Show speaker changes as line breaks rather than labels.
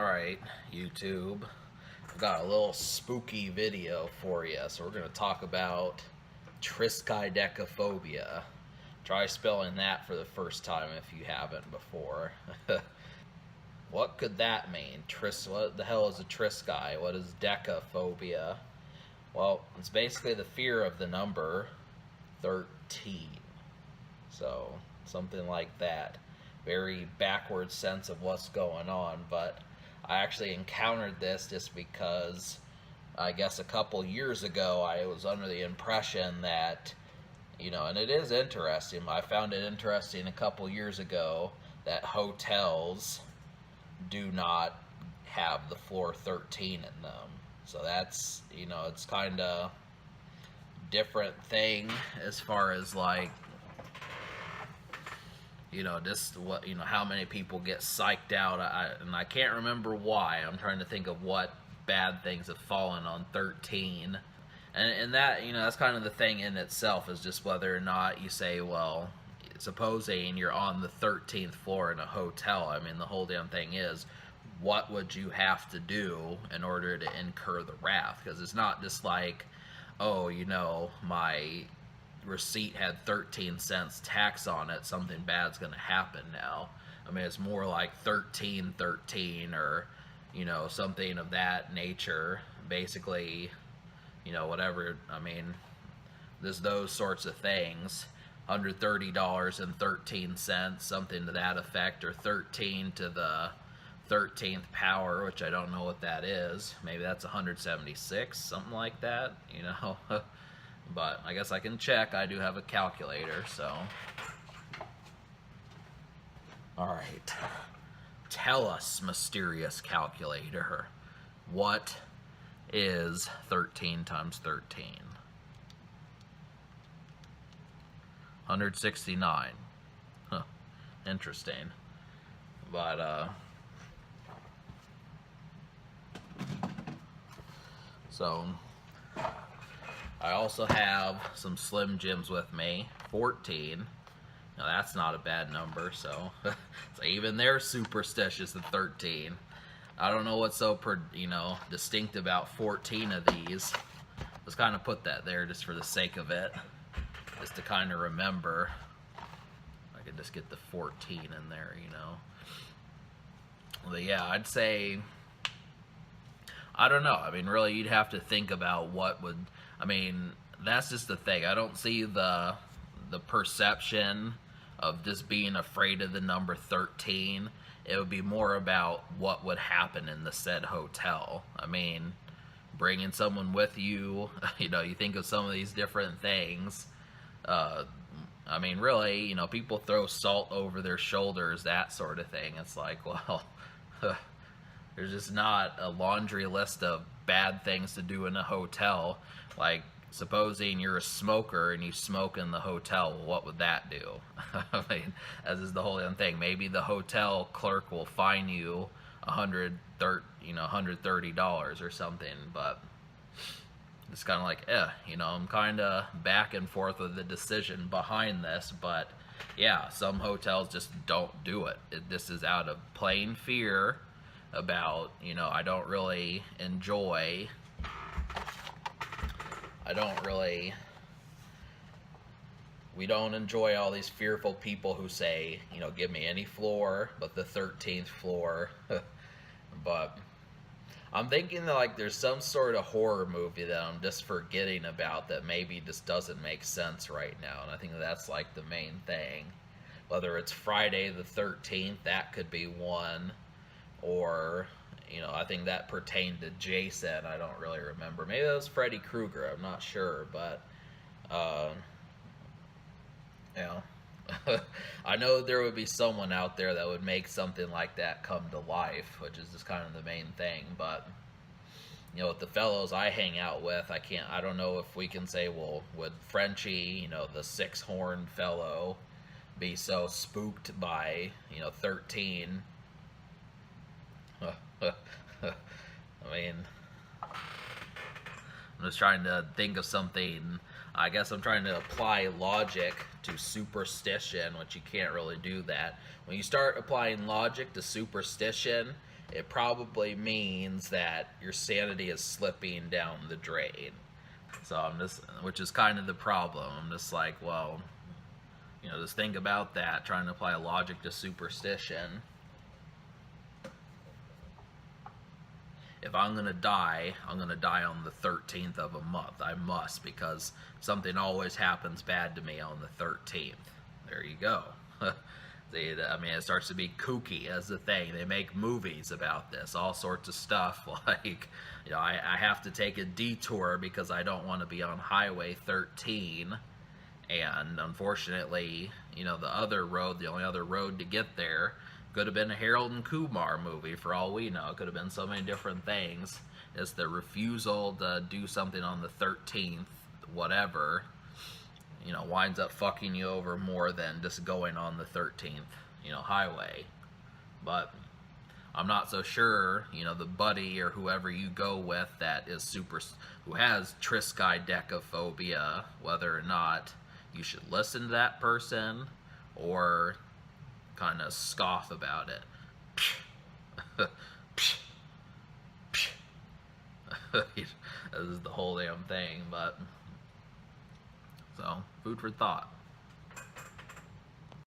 Alright, YouTube. I've got a little spooky video for you. So we're going to talk about Triskaidekaphobia. Try spelling that for the first time if you haven't before. What could that mean? What the hell is a Triskai? What is decaphobia? Well, it's basically the fear of the number 13. So, something like that. Very backward sense of what's going on, but I actually encountered this just because I guess a couple years ago I was under the impression that, and it is interesting, I found it interesting a couple years ago that hotels do not have the floor 13 in them. So that's, it's kind of different thing as far as like, just what, how many people get psyched out. And I can't remember why. I'm trying to think of what bad things have fallen on 13. And that, that's kind of the thing in itself, is just whether or not you say, well, supposing you're on the 13th floor in a hotel, I mean, the whole damn thing is, what would you have to do in order to incur the wrath? Because it's not just like, oh, my receipt had 13 cents tax on it, something bad's gonna happen now. I mean, it's more like 1313 or something of that nature, basically, whatever. I mean, there's those sorts of things. $130.13, something to that effect, or 13 to the 13th power, which I don't know what that is. Maybe that's 176, something like that, But I guess I can check. I do have a calculator, so. Alright. Tell us, mysterious calculator, what is 13 times 13? 169. Huh. Interesting. But, so I also have some Slim Jims with me, 14. Now that's not a bad number, so even they're superstitious at 13. I don't know what's so distinct about 14 of these. Let's kind of put that there just for the sake of it, just to kind of remember. I could just get the 14 in there, But yeah, I'd say, I don't know. I mean, really, you'd have to think about what would. I mean, that's just the thing. I don't see the perception of just being afraid of the number 13. It would be more about what would happen in the said hotel. I mean, bringing someone with you, you think of some of these different things. I mean, really, people throw salt over their shoulders, that sort of thing. It's like, well, there's just not a laundry list of bad things to do in a hotel. Like, supposing you're a smoker and you smoke in the hotel, well, what would that do? I mean, as is the whole damn thing. Maybe the hotel clerk will fine you $130 or something, but it's kind of like, I'm kind of back and forth with the decision behind this, but yeah, some hotels just don't do it. This is out of plain fear about, I don't really enjoy we don't enjoy all these fearful people who say, give me any floor but the 13th floor. But I'm thinking that, like, there's some sort of horror movie that I'm just forgetting about that maybe just doesn't make sense right now, and I think that's like the main thing. Whether it's Friday the 13th, that could be one, or I think that pertained to Jason. I don't really remember. Maybe that was Freddy Krueger. I'm not sure, but I know there would be someone out there that would make something like that come to life, which is just kind of the main thing. But with the fellows I hang out with, I don't know if we can say, well, would Frenchie, the 6-horned fellow, be so spooked by 13? I mean, I'm just trying to think of something. I guess I'm trying to apply logic to superstition, which you can't really do that. When you start applying logic to superstition, it probably means that your sanity is slipping down the drain. So I'm just, which is kind of the problem. I'm just like, well, just think about that, trying to apply logic to superstition. If I'm going to die, I'm going to die on the 13th of a month. I must, because something always happens bad to me on the 13th. There you go. It starts to be kooky as a thing. They make movies about this, all sorts of stuff. Like, I have to take a detour because I don't want to be on Highway 13. And unfortunately, the other road, the only other road to get there, could have been a Harold and Kumar movie for all we know. It could have been so many different things. It's the refusal to do something on the 13th, whatever, winds up fucking you over more than just going on the 13th, highway. But I'm not so sure, the buddy or whoever you go with that is who has Triskaidekaphobia, whether or not you should listen to that person or kind of scoff about it. This is the whole damn thing, but so food for thought.